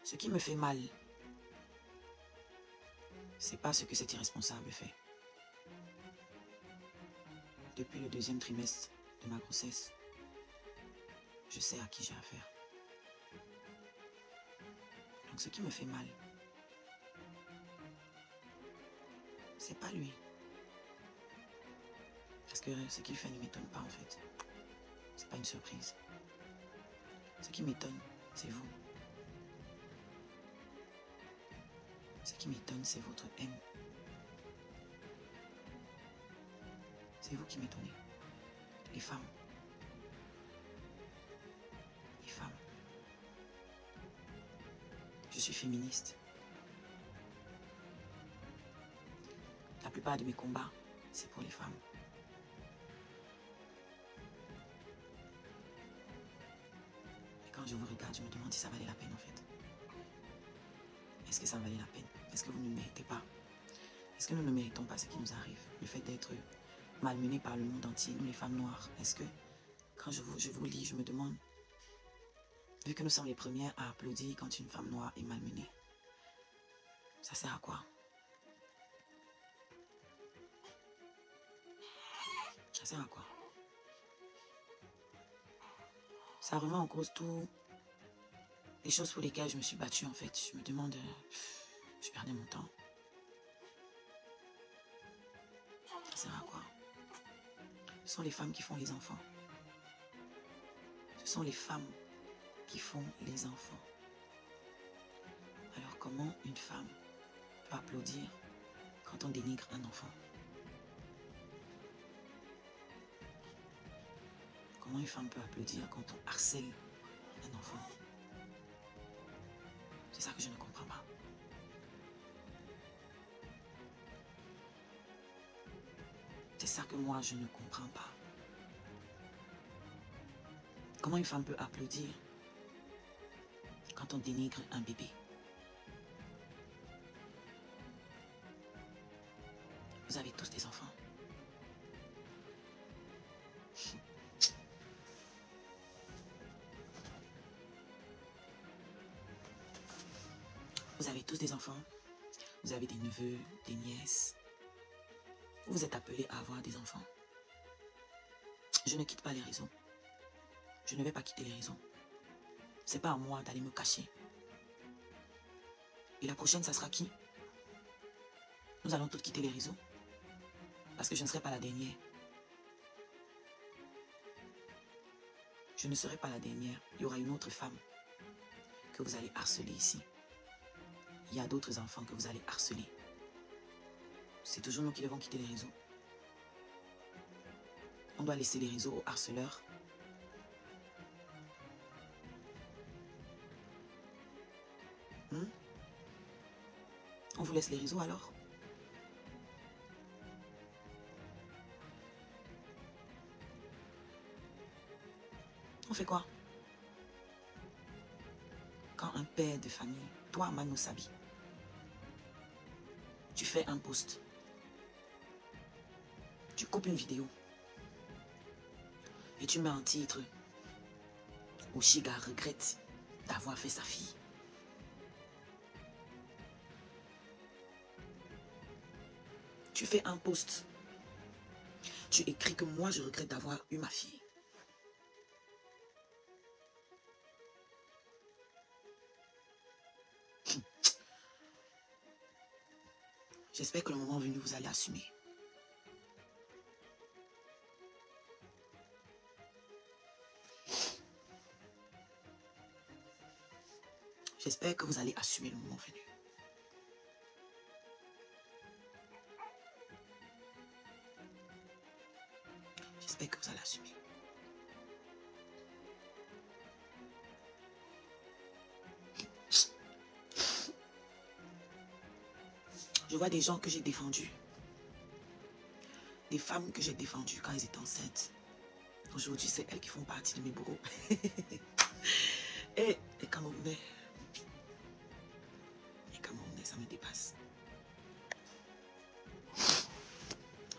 Ce qui me fait mal, c'est pas ce que cet irresponsable fait. Depuis le 2e trimestre de ma grossesse, je sais à qui j'ai affaire. Donc ce qui me fait mal, c'est pas lui. Parce que ce qu'il fait ne m'étonne pas en fait. C'est pas une surprise. Ce qui m'étonne, c'est vous. Ce qui m'étonne, c'est votre haine. C'est vous qui m'étonnez. Les femmes. Les femmes. Je suis féministe. La plupart de mes combats, c'est pour les femmes. Et quand je vous regarde, je me demande si ça valait la peine en fait. Est-ce que ça valait la peine? Est-ce que vous ne méritez pas? Est-ce que nous ne méritons pas ce qui nous arrive? Le fait d'être malmenés par le monde entier, nous les femmes noires. Est-ce que, quand je vous lis, je me demande, vu que nous sommes les premières à applaudir quand une femme noire est malmenée, ça sert à quoi? Ça sert à quoi? Ça remet en cause tout les choses pour lesquelles je me suis battue en fait. Je me demande, je perdais mon temps. Ça sert à quoi? Ce sont les femmes qui font les enfants. Ce sont les femmes qui font les enfants. Alors comment une femme peut applaudir quand on dénigre un enfant? Comment une femme peut applaudir quand on harcèle un enfant? C'est ça que je ne comprends pas. C'est ça que moi, je ne comprends pas. Comment une femme peut applaudir quand on dénigre un bébé? Vous avez tous des enfants. Vous avez tous des enfants. Vous avez des neveux, des nièces. Vous êtes appelés à avoir des enfants. Je ne quitte pas les réseaux. Je ne vais pas quitter les réseaux. C'est pas à moi d'aller me cacher. Et la prochaine, ça sera qui? Nous allons toutes quitter les réseaux. Parce que je ne serai pas la dernière. Je ne serai pas la dernière. Il y aura une autre femme que vous allez harceler ici. Il y a d'autres enfants que vous allez harceler. C'est toujours nous qui devons quitter les réseaux. On doit laisser les réseaux aux harceleurs. On vous laisse les réseaux alors? On fait quoi? Quand un père de famille, toi Mano Sabi, tu fais un post, tu coupes une vidéo et tu mets un titre, Oshiga regrette d'avoir fait sa fille. Tu fais un post, tu écris que moi je regrette d'avoir eu ma fille. J'espère que le moment venu, vous allez assumer. J'espère que vous allez assumer le moment venu. J'espère que vous allez assumer. Je vois des gens que j'ai défendus. Des femmes que j'ai défendues quand elles étaient enceintes. Aujourd'hui, c'est elles qui font partie de mes bourreaux. Et les Camerounais. Les Camerounais, ça me dépasse.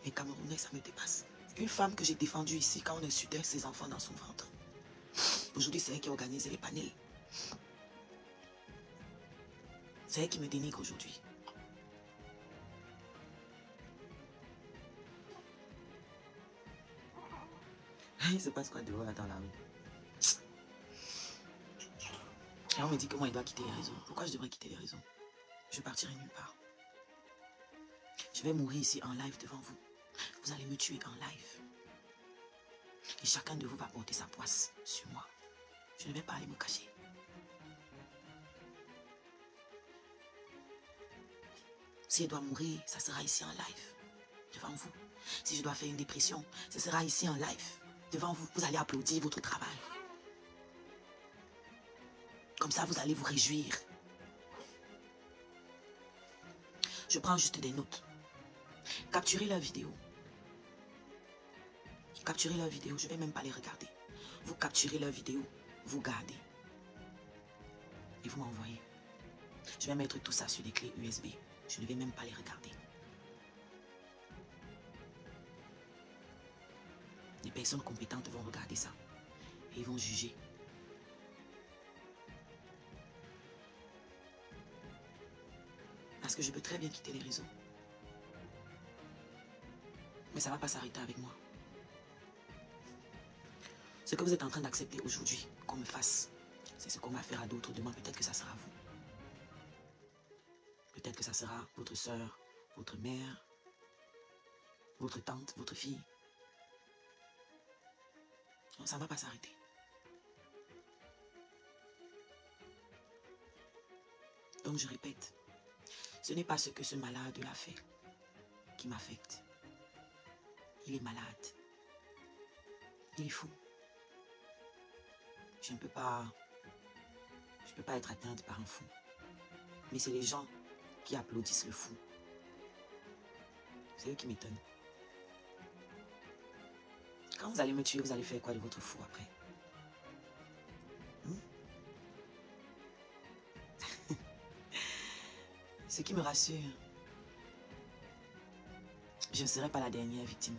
Les Camerounais, ça me dépasse. Une femme que j'ai défendue ici quand on insultait ses enfants dans son ventre. Aujourd'hui, c'est elle qui organise les panels. C'est elle qui me dénigre aujourd'hui. Il se passe quoi dehors là dans la rue? Et on me dit que moi, il doit quitter les réseaux. Pourquoi je devrais quitter les réseaux? Je partirai nulle part. Je vais mourir ici en live devant vous. Vous allez me tuer en live. Et chacun de vous va porter sa poisse sur moi. Je ne vais pas aller me cacher. Si je dois mourir, ça sera ici en live, devant vous. Si je dois faire une dépression, ce sera ici en live, devant vous. Vous allez applaudir votre travail. Comme ça, vous allez vous réjouir. Je prends juste des notes. Capturez la vidéo. Capturez la vidéo, je ne vais même pas les regarder. Vous capturez la vidéo, vous gardez. Et vous m'envoyez. Je vais mettre tout ça sur des clés USB. Je ne vais même pas les regarder. Les personnes compétentes vont regarder ça. Et ils vont juger. Parce que je peux très bien quitter les réseaux. Mais ça ne va pas s'arrêter avec moi. Ce que vous êtes en train d'accepter aujourd'hui, qu'on me fasse, c'est ce qu'on va faire à d'autres demain. Peut-être que ça sera vous. Peut-être que ça sera votre soeur, votre mère, votre tante, votre fille. Non, ça ne va pas s'arrêter. Donc je répète, ce n'est pas ce que ce malade a fait qui m'affecte. Il est malade. Il est fou. Je ne peux pas être atteinte par un fou. Mais c'est les gens qui applaudissent le fou. C'est eux qui m'étonnent. Quand vous allez me tuer, vous allez faire quoi de votre fou après? Ce qui me rassure, je ne serai pas la dernière victime.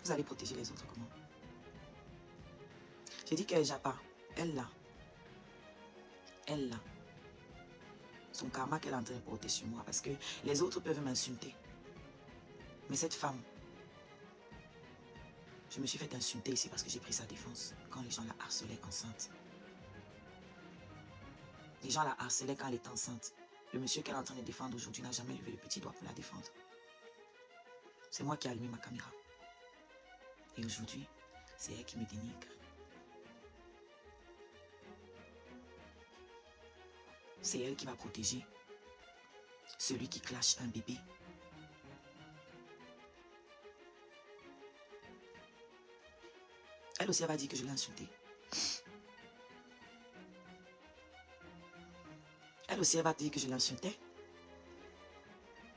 Vous allez protéger les autres comment? J'ai dit qu'elle Japa, elle là. Elle là. Son karma qu'elle est en train de porter sur moi. Parce que les autres peuvent m'insulter. Mais cette femme, je me suis fait insulter ici parce que j'ai pris sa défense quand les gens la harcelaient enceinte. Les gens la harcelaient quand elle était enceinte. Le monsieur qu'elle est en train de défendre aujourd'hui n'a jamais levé le petit doigt pour la défendre. C'est moi qui ai allumé ma caméra. Et aujourd'hui, c'est elle qui me dénigre. C'est elle qui va protéger celui qui clash un bébé. Elle aussi, elle va dire que je l'ai insultée. Elle aussi, elle va dire que je l'insultais.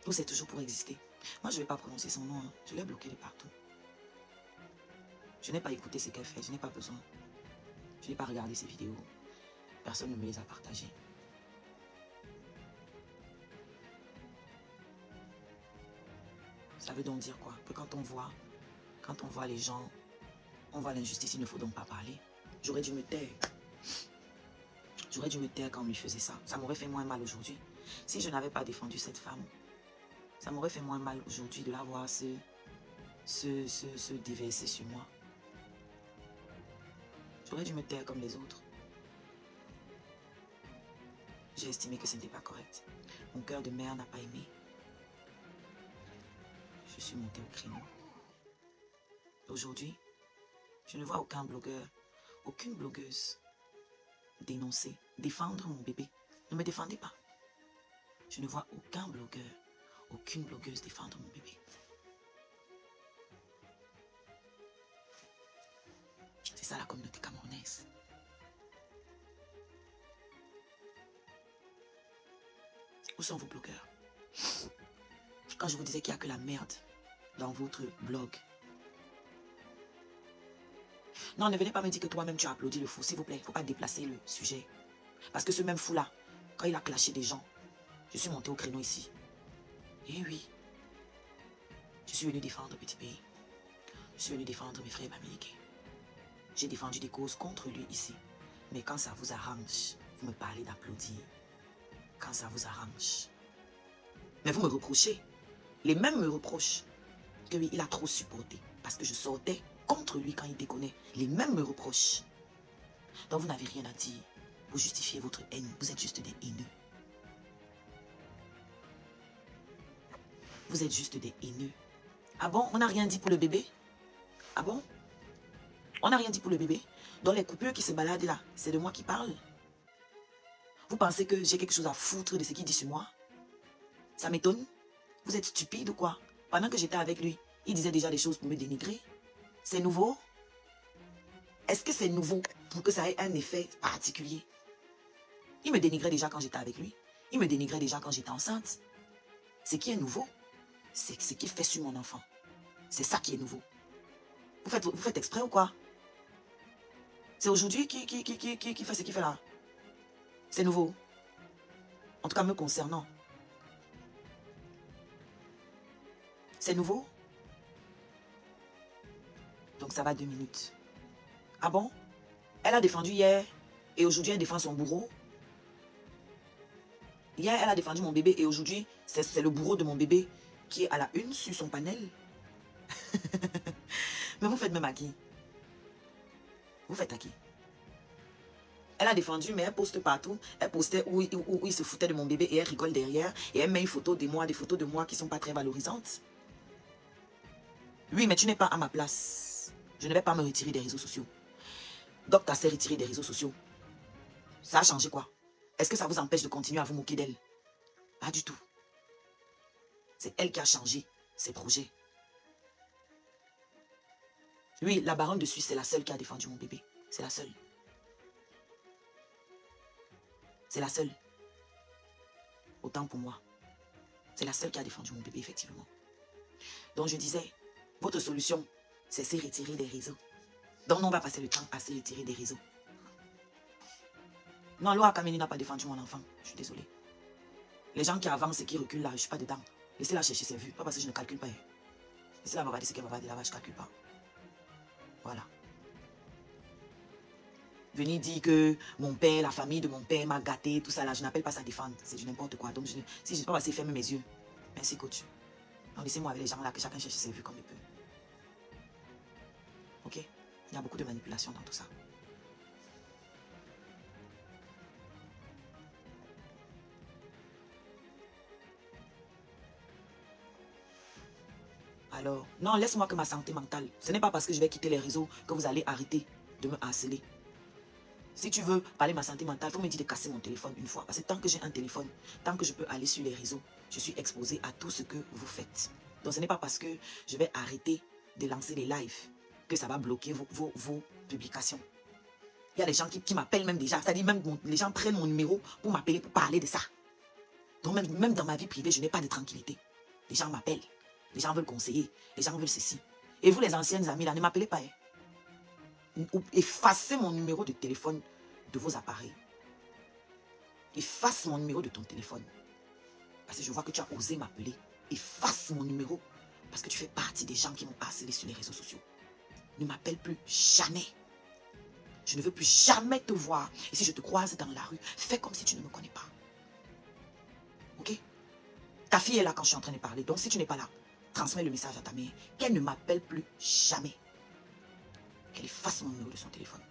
Ou c'est toujours pour exister. Moi, je ne vais pas prononcer son nom. Hein. Je l'ai bloqué de partout. Je n'ai pas écouté ce qu'elle fait. Je n'ai pas besoin. Je n'ai pas regardé ses vidéos. Personne ne me les a partagées. Ça veut donc dire quoi? Que quand on voit les gens, on voit l'injustice, il ne faut donc pas parler. J'aurais dû me taire. J'aurais dû me taire quand on lui faisait ça. Ça m'aurait fait moins mal aujourd'hui. Si je n'avais pas défendu cette femme, ça m'aurait fait moins mal aujourd'hui de la voir se déverser sur moi. J'aurais dû me taire comme les autres. J'ai estimé que ce n'était pas correct. Mon cœur de mère n'a pas aimé. Je suis montée au créneau. Aujourd'hui, je ne vois aucun blogueur, aucune blogueuse dénoncer, défendre mon bébé. Ne me défendez pas. Je ne vois aucun blogueur, aucune blogueuse défendre mon bébé. C'est ça la communauté camerounaise. Où sont vos blogueurs? Quand je vous disais qu'il n'y a que la merde dans votre blog. Non, ne venez pas me dire que toi-même tu as applaudi le fou, s'il vous plaît. Il ne faut pas déplacer le sujet. Parce que ce même fou-là, quand il a clashé des gens, je suis montée au créneau ici. Eh oui. Je suis venue défendre le petit pays. Je suis venu défendre mes frères américains. J'ai défendu des causes contre lui ici. Mais quand ça vous arrange, vous me parlez d'applaudir. Quand ça vous arrange. Mais vous me reprochez. Les mêmes me reprochent que oui, il a trop supporté. Parce que je sortais contre lui quand il déconnait. Les mêmes me reprochent. Donc vous n'avez rien à dire. Vous justifiez votre haine. Vous êtes juste des haineux. Vous êtes juste des haineux. Ah bon, on n'a rien dit pour le bébé? Ah bon? On n'a rien dit pour le bébé? Donc les coupures qui se baladent là, c'est de moi qui parle? Vous pensez que j'ai quelque chose à foutre de ce qu'il dit sur moi? Ça m'étonne? Vous êtes stupide ou quoi? Pendant que j'étais avec lui, il disait déjà des choses pour me dénigrer. C'est nouveau? Est-ce que c'est nouveau pour que ça ait un effet particulier? Il me dénigrait déjà quand j'étais avec lui. Il me dénigrait déjà quand j'étais enceinte. Ce qui est nouveau, c'est ce qu'il fait sur mon enfant. C'est ça qui est nouveau. Vous faites exprès ou quoi? C'est aujourd'hui qui fait ce qu'il fait là. C'est nouveau. En tout cas, me concernant. C'est nouveau. Donc ça va 2 minutes. Ah bon? Elle a défendu hier et aujourd'hui elle défend son bourreau. Hier elle a défendu mon bébé et aujourd'hui c'est le bourreau de mon bébé qui est à la une sur son panel. Mais vous faites même à qui? Vous faites à qui? Elle a défendu, mais elle poste partout. Elle postait où il se foutait de mon bébé et elle rigole derrière. Et elle met une photo de moi, des photos de moi qui ne sont pas très valorisantes. Oui, mais tu n'es pas à ma place. Je ne vais pas me retirer des réseaux sociaux. Docteur s'est retiré des réseaux sociaux. Ça a changé quoi? Est-ce que ça vous empêche de continuer à vous moquer d'elle? Pas du tout. C'est elle qui a changé ses projets. Oui, la baronne de Suisse, c'est la seule qui a défendu mon bébé. C'est la seule. C'est la seule. Autant pour moi. C'est la seule qui a défendu mon bébé, effectivement. Donc je disais, votre solution, c'est se retirer des réseaux. Donc on va passer le temps à se retirer des réseaux. Non, Laura Kameni n'a pas défendu mon enfant. Je suis désolée. Les gens qui avancent et qui reculent là, je ne suis pas dedans. Laissez-la chercher ses vues. Pas parce que je ne calcule pas. Laissez-la bavarder ce qu'elle va bavarder là-bas, je ne calcule pas. Voilà. Venir dire que mon père, la famille de mon père m'a gâté, tout ça là, je n'appelle pas ça défendre. C'est du n'importe quoi. Donc si je ne peux pas passer, fermer mes yeux. Merci coach. Donc laissez-moi avec les gens là, que chacun cherche ses vues comme il peut. Ok? Il y a beaucoup de manipulation dans tout ça. Alors, non, laisse-moi que ma santé mentale. Ce n'est pas parce que je vais quitter les réseaux que vous allez arrêter de me harceler. Si tu veux parler de ma santé mentale, il faut me dire de casser mon téléphone une fois. Parce que tant que j'ai un téléphone, tant que je peux aller sur les réseaux, je suis exposée à tout ce que vous faites. Donc ce n'est pas parce que je vais arrêter de lancer les lives que ça va bloquer vos publications. Il y a des gens qui m'appellent même déjà. C'est-à-dire même les gens prennent mon numéro pour m'appeler, pour parler de ça. Donc même dans ma vie privée, je n'ai pas de tranquillité. Les gens m'appellent. Les gens veulent conseiller. Les gens veulent ceci. Et vous les anciennes amies là, ne m'appelez pas. Effacez mon numéro de téléphone de vos appareils. Efface mon numéro de ton téléphone. Parce que je vois que tu as osé m'appeler. Efface mon numéro. Parce que tu fais partie des gens qui m'ont harcelé sur les réseaux sociaux. Ne m'appelle plus jamais. Je ne veux plus jamais te voir. Et si je te croise dans la rue, fais comme si tu ne me connais pas. Ok? Ta fille est là quand je suis en train de parler. Donc si tu n'es pas là, transmets le message à ta mère. Qu'elle ne m'appelle plus jamais. Qu'elle efface mon numéro de son téléphone.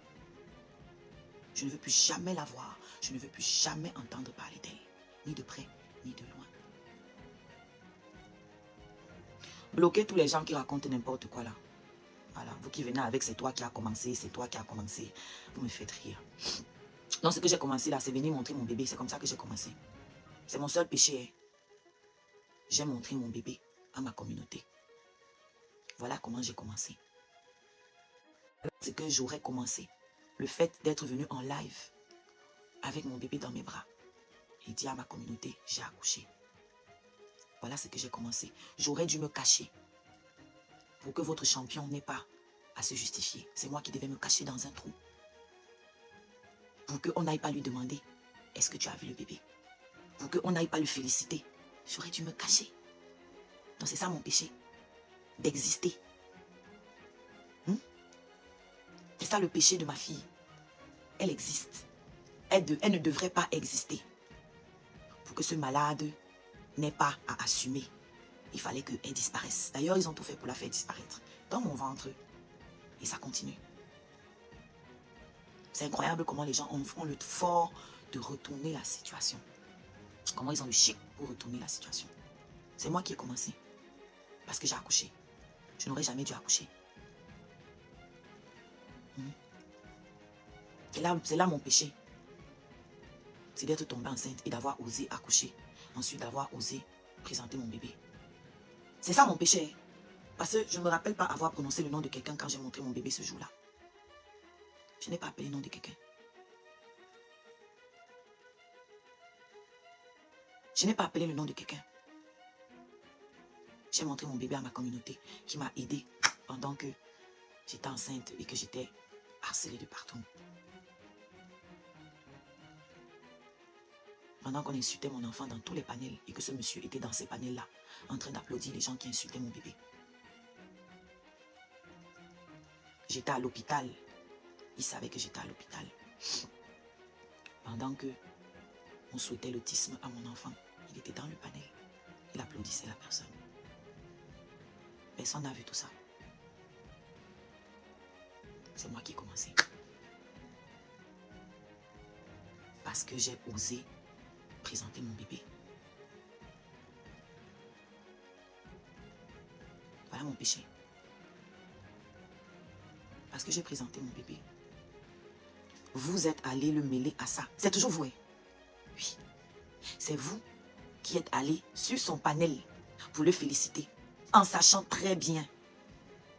Je ne veux plus jamais la voir. Je ne veux plus jamais entendre parler d'elle. Ni de près, ni de loin. Bloquez tous les gens qui racontent n'importe quoi là. Voilà, vous qui venez avec c'est toi qui as commencé, c'est toi qui as commencé. Vous me faites rire. Donc ce que j'ai commencé là, c'est venir montrer mon bébé. C'est comme ça que j'ai commencé. C'est mon seul péché. J'ai montré mon bébé à ma communauté. Voilà comment j'ai commencé. C'est que j'aurais commencé. Le fait d'être venu en live avec mon bébé dans mes bras et dire à ma communauté, j'ai accouché. Voilà ce que j'ai commencé. J'aurais dû me cacher pour que votre champion n'ait pas à se justifier. C'est moi qui devais me cacher dans un trou. Pour qu'on n'aille pas lui demander, est-ce que tu as vu le bébé? Pour qu'on n'aille pas le féliciter. J'aurais dû me cacher. Donc c'est ça mon péché. D'exister. C'est ça le péché de ma fille. Elle existe. Elle ne devrait pas exister. Pour que ce malade n'ait pas à assumer, il fallait qu'elle disparaisse. D'ailleurs, ils ont tout fait pour la faire disparaître. Dans mon ventre. Et ça continue. C'est incroyable comment les gens ont le fort de retourner la situation. Comment ils ont le chic pour retourner la situation. C'est moi qui ai commencé. Parce que j'ai accouché. Je n'aurais jamais dû accoucher. C'est là mon péché. C'est d'être tombée enceinte et d'avoir osé accoucher. Ensuite d'avoir osé présenter mon bébé. C'est ça mon péché. Parce que je ne me rappelle pas avoir prononcé le nom de quelqu'un quand j'ai montré mon bébé ce jour-là. Je n'ai pas appelé le nom de quelqu'un. Je n'ai pas appelé le nom de quelqu'un. J'ai montré mon bébé à ma communauté qui m'a aidé pendant que j'étais enceinte et que j'étais harcelée de partout. Pendant qu'on insultait mon enfant dans tous les panels et que ce monsieur était dans ces panels-là en train d'applaudir les gens qui insultaient mon bébé. J'étais à l'hôpital. Il savait que j'étais à l'hôpital. Pendant que on souhaitait l'autisme à mon enfant, il était dans le panel. Il applaudissait la personne. Personne n'a vu tout ça. C'est moi qui ai commencé. Parce que j'ai osé présenter mon bébé. Voilà mon péché. Parce que j'ai présenté mon bébé. Vous êtes allé le mêler à ça. C'est toujours vous, hein? Oui. C'est vous qui êtes allé sur son panel pour le féliciter. En sachant très bien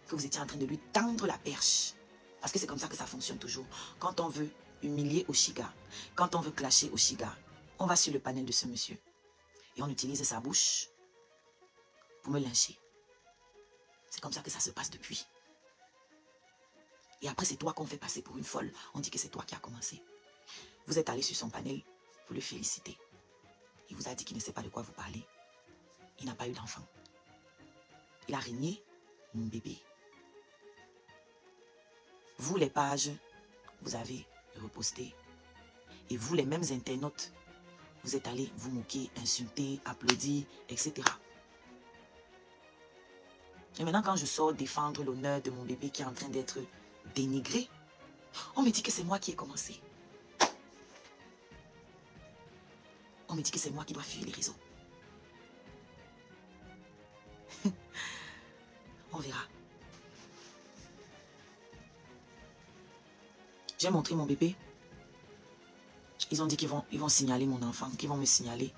que vous étiez en train de lui tendre la perche. Parce que c'est comme ça que ça fonctionne toujours. Quand on veut humilier Oshiga, quand on veut clasher Oshiga, on va sur le panel de ce monsieur. Et on utilise sa bouche pour me lyncher. C'est comme ça que ça se passe depuis. Et après, c'est toi qu'on fait passer pour une folle. On dit que c'est toi qui as commencé. Vous êtes allé sur son panel pour le féliciter. Il vous a dit qu'il ne sait pas de quoi vous parlez. Il n'a pas eu d'enfant. Il a régné mon bébé. Vous, les pages, vous avez reposté. Et vous, les mêmes internautes, vous êtes allés vous moquer, insulter, applaudir, etc. Et maintenant, quand je sors défendre l'honneur de mon bébé qui est en train d'être dénigré, on me dit que c'est moi qui ai commencé. On me dit que c'est moi qui dois fuir les réseaux. On verra. J'ai montré mon bébé. Ils ont dit qu'ils vont signaler mon enfant, qu'ils vont me signaler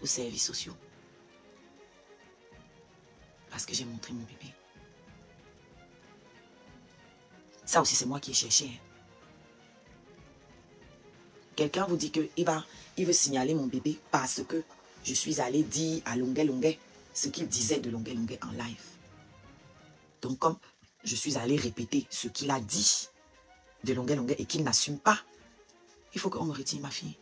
aux services sociaux. Parce que j'ai montré mon bébé. Ça aussi, c'est moi qui ai cherché. Hein. Quelqu'un vous dit qu'il veut signaler mon bébé parce que je suis allé dire à Longuet Longuet ce qu'il disait de Longuet Longuet en live. Donc, comme je suis allé répéter ce qu'il a dit de Longuet Longuet et qu'il n'assume pas, il faut qu'on me retire ma fille.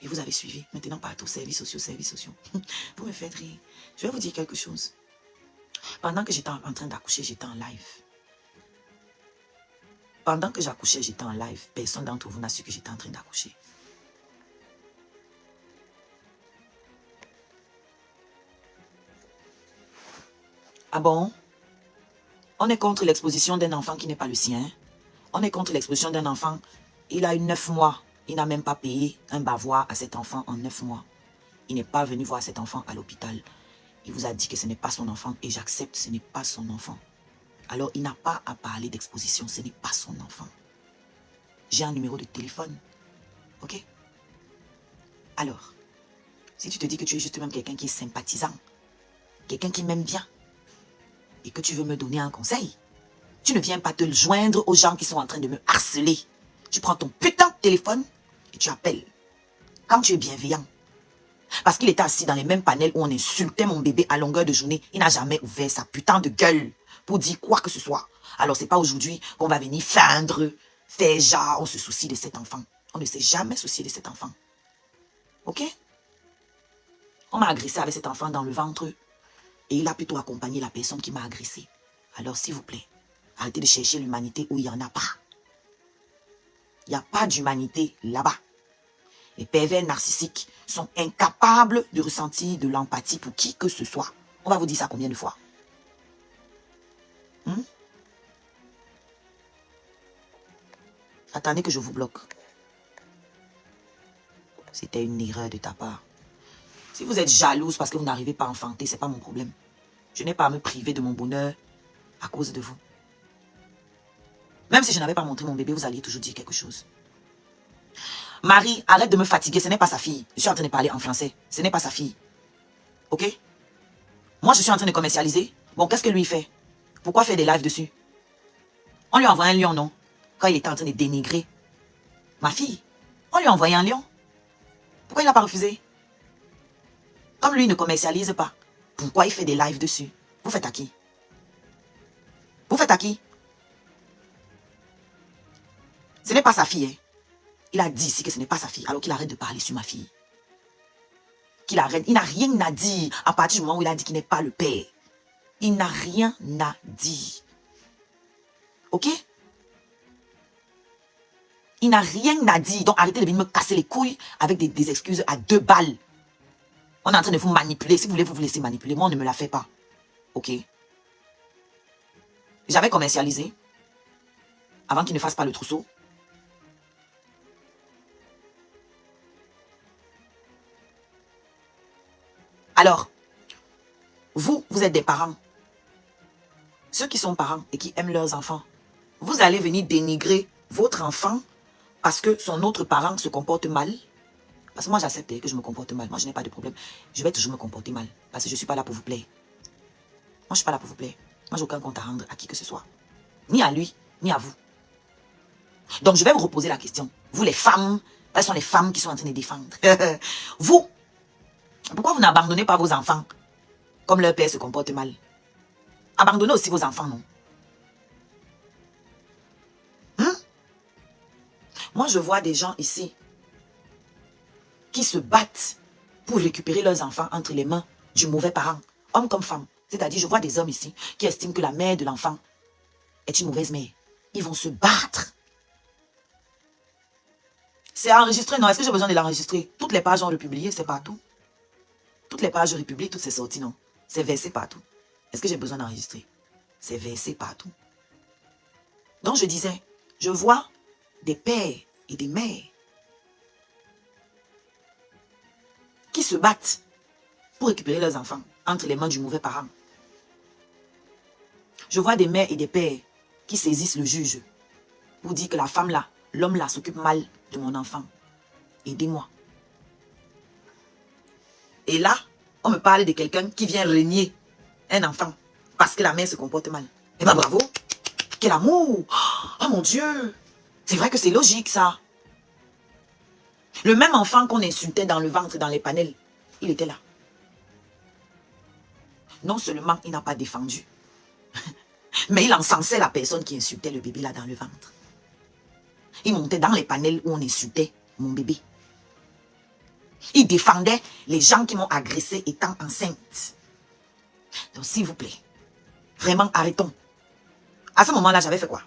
Et vous avez suivi. Maintenant, partout, services sociaux, services sociaux. Vous me faites rire. Je vais vous dire quelque chose. Pendant que j'étais en train d'accoucher, j'étais en live. Pendant que j'accouchais, j'étais en live. Personne d'entre vous n'a su que j'étais en train d'accoucher. Ah bon? On est contre l'exposition d'un enfant qui n'est pas le sien. On est contre l'exposition d'un enfant. Il a eu 9 mois. Il n'a même pas payé un bavoir à cet enfant en 9 mois. Il n'est pas venu voir cet enfant à l'hôpital. Il vous a dit que ce n'est pas son enfant et j'accepte, ce n'est pas son enfant. Alors, il n'a pas à parler d'exposition, ce n'est pas son enfant. J'ai un numéro de téléphone. Ok? Alors, si tu te dis que tu es juste même quelqu'un qui est sympathisant, quelqu'un qui m'aime bien, et que tu veux me donner un conseil, tu ne viens pas te joindre aux gens qui sont en train de me harceler. Tu prends ton putain de téléphone et tu appelles. Quand tu es bienveillant. Parce qu'il était assis dans les mêmes panels où on insultait mon bébé à longueur de journée. Il n'a jamais ouvert sa putain de gueule pour dire quoi que ce soit. Alors c'est pas aujourd'hui qu'on va venir feindre, faire genre, on se soucie de cet enfant. On ne s'est jamais soucié de cet enfant. Ok? On m'a agressé avec cet enfant dans le ventre. Et il a plutôt accompagné la personne qui m'a agressé. Alors, s'il vous plaît, arrêtez de chercher l'humanité où il n'y en a pas. Il n'y a pas d'humanité là-bas. Les pervers narcissiques sont incapables de ressentir de l'empathie pour qui que ce soit. On va vous dire ça combien de fois? Attendez que je vous bloque. C'était une erreur de ta part. Si vous êtes jalouse parce que vous n'arrivez pas à enfanter, ce n'est pas mon problème. Je n'ai pas à me priver de mon bonheur à cause de vous. Même si je n'avais pas montré mon bébé, vous alliez toujours dire quelque chose. Marie, arrête de me fatiguer, ce n'est pas sa fille. Je suis en train de parler en français. Ce n'est pas sa fille. Ok? Moi, je suis en train de commercialiser. Bon, qu'est-ce que lui fait? Pourquoi faire des lives dessus? On lui a envoyé un lion, non? Quand il était en train de dénigrer ma fille. On lui a envoyé un lion. Pourquoi il n'a pas refusé? Comme lui ne commercialise pas, pourquoi il fait des lives dessus? Vous faites à qui? Vous faites à qui? Ce n'est pas sa fille. Hein? Il a dit ici que ce n'est pas sa fille, alors qu'il arrête de parler sur ma fille. Qu'il arrête. Il n'a rien à dire à partir du moment où il a dit qu'il n'est pas le père. Il n'a rien à dire. Ok? Il n'a rien à dire. Donc arrêtez de venir me casser les couilles avec des excuses à 2 balles. On est en train de vous manipuler. Si vous voulez vous laisser manipuler, moi on ne me la fait pas. Ok? J'avais commercialisé avant qu'il ne fasse pas le trousseau. Alors, vous êtes des parents. Ceux qui sont parents et qui aiment leurs enfants, vous allez venir dénigrer votre enfant parce que son autre parent se comporte mal. Parce que moi, j'accepte que je me comporte mal. Moi, je n'ai pas de problème. Je vais toujours me comporter mal. Parce que je ne suis pas là pour vous plaire. Moi, je ne suis pas là pour vous plaire. Moi, je n'ai aucun compte à rendre à qui que ce soit. Ni à lui, ni à vous. Donc, je vais vous reposer la question. Vous, les femmes, quelles sont les femmes qui sont en train de défendre? Vous, pourquoi vous n'abandonnez pas vos enfants comme leur père se comporte mal? Abandonnez aussi vos enfants, non? Moi, je vois des gens ici qui se battent pour récupérer leurs enfants entre les mains du mauvais parent, homme comme femme. C'est-à-dire, je vois des hommes ici qui estiment que la mère de l'enfant est une mauvaise mère. Ils vont se battre. C'est enregistré, non? Est-ce que j'ai besoin de l'enregistrer? Toutes les pages ont republié, c'est partout. Toutes les pages republient, toutes ces sorties, non? C'est versé partout. Est-ce que j'ai besoin d'enregistrer? C'est versé partout. Donc, je disais, je vois des pères et des mères qui se battent pour récupérer leurs enfants entre les mains du mauvais parent. Je vois des mères et des pères qui saisissent le juge pour dire que la femme là, l'homme là s'occupe mal de mon enfant. Aidez-moi. Et là, on me parle de quelqu'un qui vient régner un enfant parce que la mère se comporte mal. Eh bien bravo. Quel amour. Oh mon Dieu. C'est vrai que c'est logique ça. Le même enfant qu'on insultait dans le ventre, dans les panels, il était là. Non seulement il n'a pas défendu, mais il encensait la personne qui insultait le bébé là dans le ventre. Il montait dans les panels où on insultait mon bébé. Il défendait les gens qui m'ont agressé étant enceinte. Donc s'il vous plaît, vraiment arrêtons. À ce moment-là, j'avais fait quoi?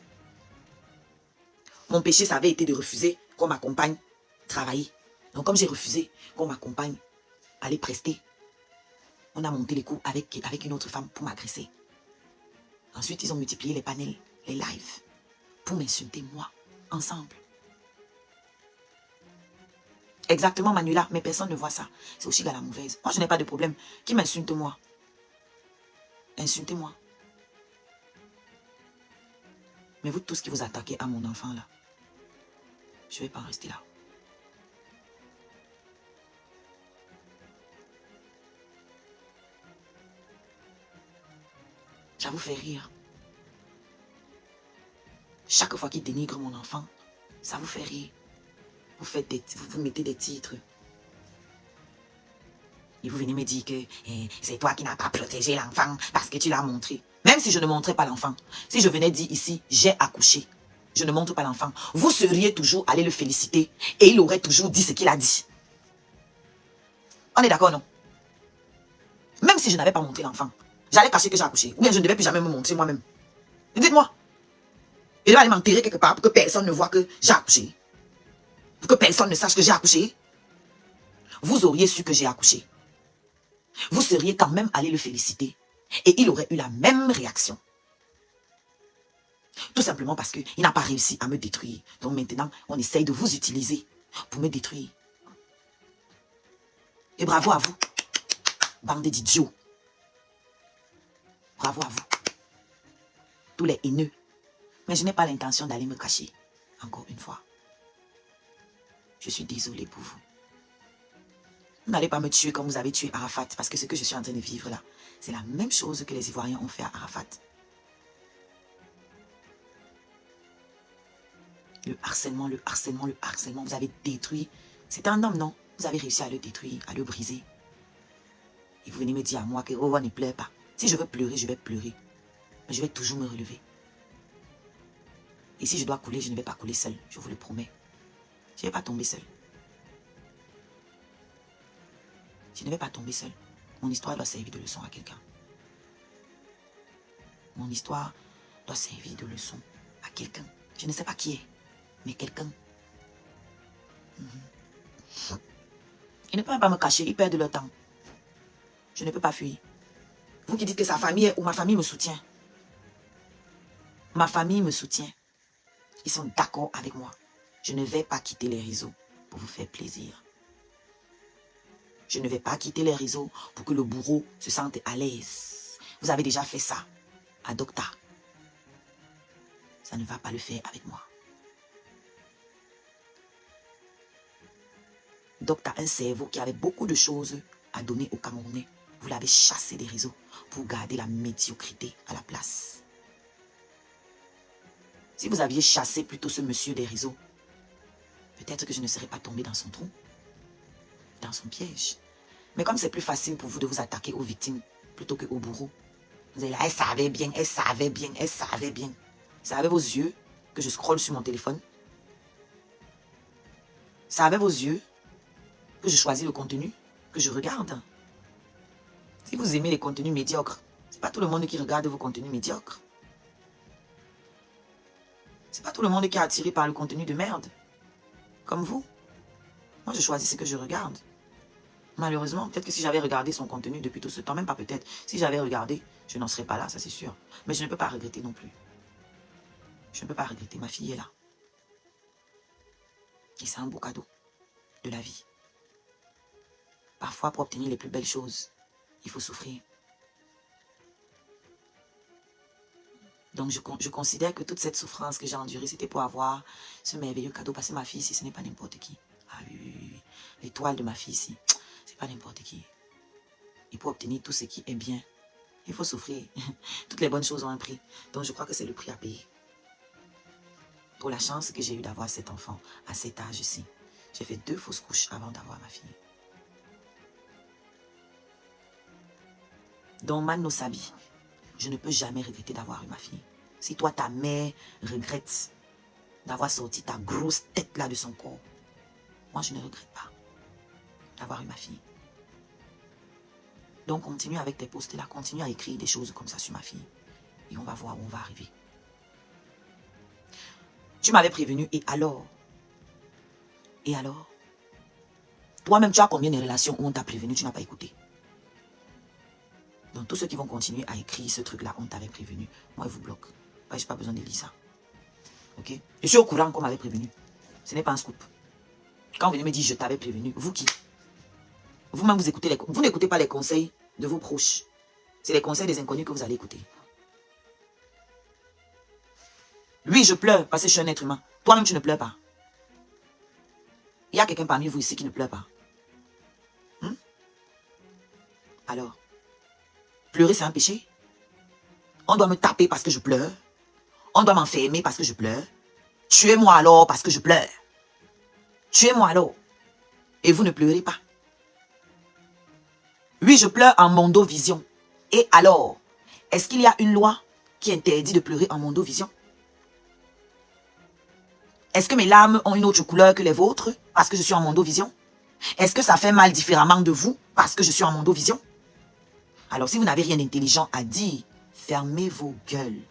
Mon péché, ça avait été de refuser qu'on m'accompagne travailler. Donc comme j'ai refusé qu'on m'accompagne aller prester, on a monté les coups avec une autre femme pour m'agresser. Ensuite, ils ont multiplié les panels, les lives, pour m'insulter moi, ensemble. Exactement, Manuela, mais personne ne voit ça. C'est aussi à la mauvaise. Moi, je n'ai pas de problème. Qui m'insulte, moi? Insultez-moi. Mais vous tous qui vous attaquez à mon enfant, là, je ne vais pas en rester là. Ça vous fait rire. Chaque fois qu'il dénigre mon enfant, ça vous fait rire. Vous mettez des titres. Et vous venez me dire que c'est toi qui n'as pas protégé l'enfant parce que tu l'as montré. Même si je ne montrais pas l'enfant, si je venais dire ici, j'ai accouché, je ne montre pas l'enfant, vous seriez toujours allé le féliciter et il aurait toujours dit ce qu'il a dit. On est d'accord, non? Même si je n'avais pas montré l'enfant, j'allais cacher que j'ai accouché. Ou bien je ne devais plus jamais me montrer moi-même. Dites-moi. Et là, aller m'enterrer quelque part pour que personne ne voit que j'ai accouché. Pour que personne ne sache que j'ai accouché. Vous auriez su que j'ai accouché. Vous seriez quand même allé le féliciter. Et il aurait eu la même réaction. Tout simplement parce qu'il n'a pas réussi à me détruire. Donc maintenant, on essaye de vous utiliser pour me détruire. Et bravo à vous, bande d'idiots. Bravo à vous, tous les haineux. Mais je n'ai pas l'intention d'aller me cacher, encore une fois. Je suis désolée pour vous. Vous n'allez pas me tuer comme vous avez tué Arafat, parce que ce que je suis en train de vivre là, c'est la même chose que les Ivoiriens ont fait à Arafat. Le harcèlement, le harcèlement, le harcèlement, vous avez détruit. C'est un homme, non? Vous avez réussi à le détruire, à le briser. Et vous venez me dire à moi que Rowan ne pleure pas. Si je veux pleurer, je vais pleurer. Mais je vais toujours me relever. Et si je dois couler, je ne vais pas couler seul, je vous le promets. Je ne vais pas tomber seul. Je ne vais pas tomber seul. Mon histoire doit servir de leçon à quelqu'un. Mon histoire doit servir de leçon à quelqu'un. Je ne sais pas qui est, mais quelqu'un. Ils ne peuvent pas me cacher, ils perdent leur temps. Je ne peux pas fuir. Vous qui dites que sa famille ou ma famille me soutient. Ma famille me soutient. Ils sont d'accord avec moi. Je ne vais pas quitter les réseaux pour vous faire plaisir. Je ne vais pas quitter les réseaux pour que le bourreau se sente à l'aise. Vous avez déjà fait ça à Docta. Ça ne va pas le faire avec moi. Docta a un cerveau qui avait beaucoup de choses à donner aux Camerounais. Vous l'avez chassé des réseaux pour garder la médiocrité à la place. Si vous aviez chassé plutôt ce monsieur des réseaux, peut-être que je ne serais pas tombé dans son trou, dans son piège. Mais comme c'est plus facile pour vous de vous attaquer aux victimes plutôt qu'aux bourreaux, vous allez là, elle savait bien, elle savait bien, elle savait bien. C'est avec vos yeux que je scrolle sur mon téléphone. C'est avec vos yeux que je choisis le contenu que je regarde. Si vous aimez les contenus médiocres, c'est pas tout le monde qui regarde vos contenus médiocres. C'est pas tout le monde qui est attiré par le contenu de merde. Comme vous. Moi, je choisis ce que je regarde. Malheureusement, peut-être que si j'avais regardé son contenu depuis tout ce temps, même pas peut-être, si j'avais regardé, je n'en serais pas là, ça c'est sûr. Mais je ne peux pas regretter non plus. Je ne peux pas regretter, ma fille est là. Et c'est un beau cadeau de la vie. Parfois, pour obtenir les plus belles choses, il faut souffrir. Donc, je considère que toute cette souffrance que j'ai endurée, c'était pour avoir ce merveilleux cadeau. Parce que ma fille ici, ce n'est pas n'importe qui. Ah oui, oui, oui. L'étoile de ma fille ici, c'est pas n'importe qui. Et pour obtenir tout ce qui est bien, il faut souffrir. Toutes les bonnes choses ont un prix. Donc, je crois que c'est le prix à payer. Pour la chance que j'ai eue d'avoir cet enfant à cet âge-ci. J'ai fait 2 fausses couches avant d'avoir ma fille. Donc, Mano Sabi, je ne peux jamais regretter d'avoir eu ma fille. Si toi, ta mère, regrette d'avoir sorti ta grosse tête là de son corps, moi, je ne regrette pas d'avoir eu ma fille. Donc, continue avec tes posts là, continue à écrire des choses comme ça sur ma fille. Et on va voir où on va arriver. Tu m'avais prévenu, et alors? Et alors? Toi-même, tu as combien de relations où on t'a prévenu, tu n'as pas écouté? Donc, tous ceux qui vont continuer à écrire ce truc-là, on t'avait prévenu. Moi, je vous bloque. Je n'ai pas besoin de lire ça. Ok? Je suis au courant qu'on m'avait prévenu. Ce n'est pas un scoop. Quand vous venez me dire je t'avais prévenu, vous qui? Vous-même, vous n'écoutez pas les conseils de vos proches. C'est les conseils des inconnus que vous allez écouter. Oui, je pleure parce que je suis un être humain. Toi-même, tu ne pleures pas. Il y a quelqu'un parmi vous ici qui ne pleure pas. Alors, pleurer, c'est un péché? On doit me taper parce que je pleure? On doit m'enfermer parce que je pleure? Tuez-moi alors parce que je pleure. Tuez-moi alors. Et vous ne pleurez pas. Oui, je pleure en mondovision. Et alors, est-ce qu'il y a une loi qui interdit de pleurer en mondovision? Est-ce que mes larmes ont une autre couleur que les vôtres parce que je suis en mondovision? Est-ce que ça fait mal différemment de vous parce que je suis en mondovision? Alors, si vous n'avez rien d'intelligent à dire, fermez vos gueules.